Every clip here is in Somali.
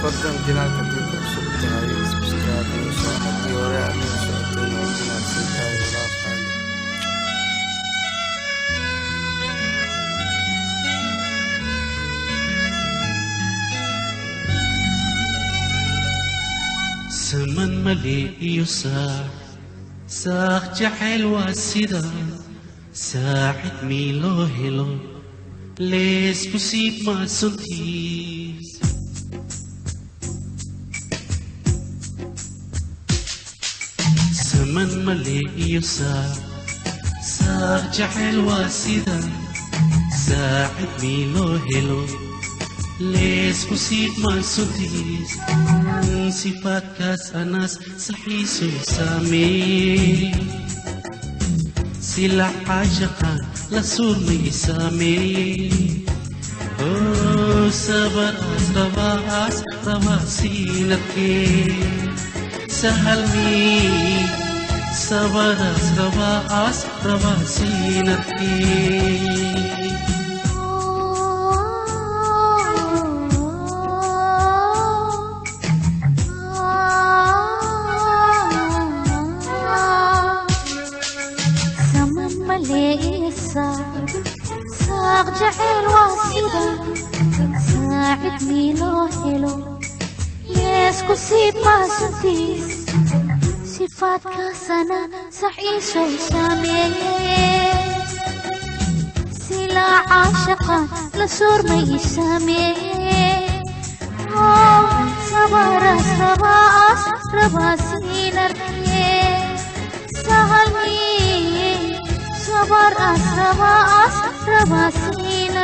fadlan janaalka haddii ku cusub tahay subscribe inoo haddii hore aad nala socoteen waa ku mahadsan tahay walaal زمن مليء يسار ساق جحيل واسدا ساعد ميلو هيلو ليس بسيط ما سنتيز زمن مليء يسار ساق جحيل واسدا ساعد ميلو هيلو ليس بسيط ما سنتيز صفات كاس أناس صحيح سامي سلاح عاشقا لسور ميسامي صبر رواس رواسينك سهل مي صبر رواس رواسينك ساق جحيل واسدا ساعدني لو هلو ليس كسيب ما سنتيس صفات كاسنا صحيح سامي سلا عاشقا لسور ما يسامي صبر رباس رباسين سهلني صبر رباسين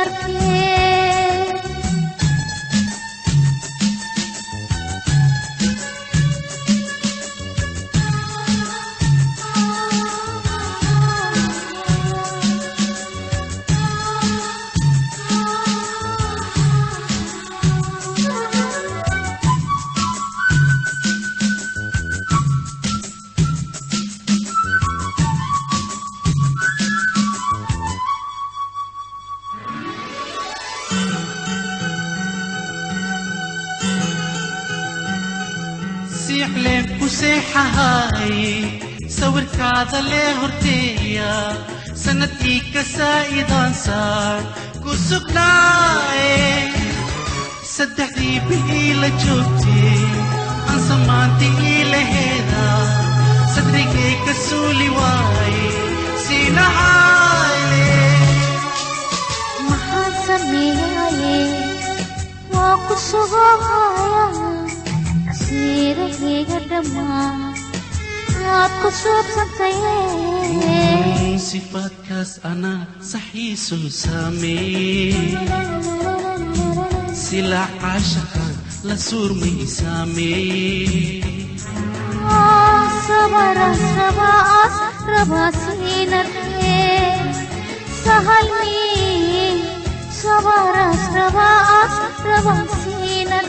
سيحلم وسيحة هاي صور كذا لهرتيا سنتي كسائدان صار كسكناي صدقني بإلى جوتي عن سمانتي إلى هذا صدري كسولي واي سينا هاي محاسمي وقصوها سيري قدما aku sukses sifat khas anak sahih susami sila asyakan lasur misami sabar sabas rabasinar sahalmi sabar sabas rabasinar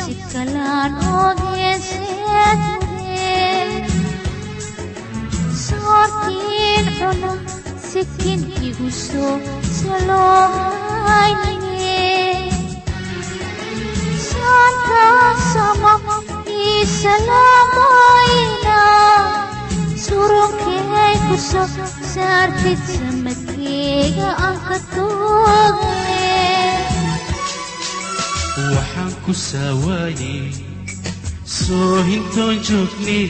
Sikalan ogeset sortin ona sikin iguso salohaini santa sama isalamoina surung kay kuso sartit samakiga ang katuge waxaan ku saawaayey soo hintoon joognay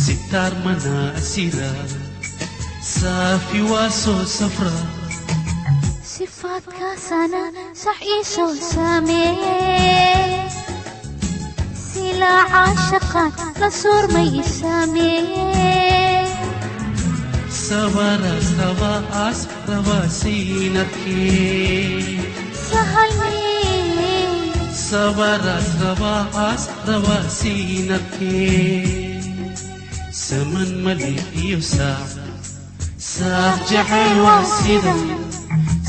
sitaar mana asira saafi waa soo safra sifaadkaasana sax iisoo saameeye silaa caashaqaan la suurmay saameeye sabaras rabaas rabasiinarkee sahalmee sabaras rabaas rabasiinarkee saman mali iyo saac jacayl waa sidan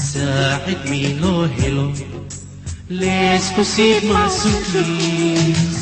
saacid mii loo helo leesku siid maasukiis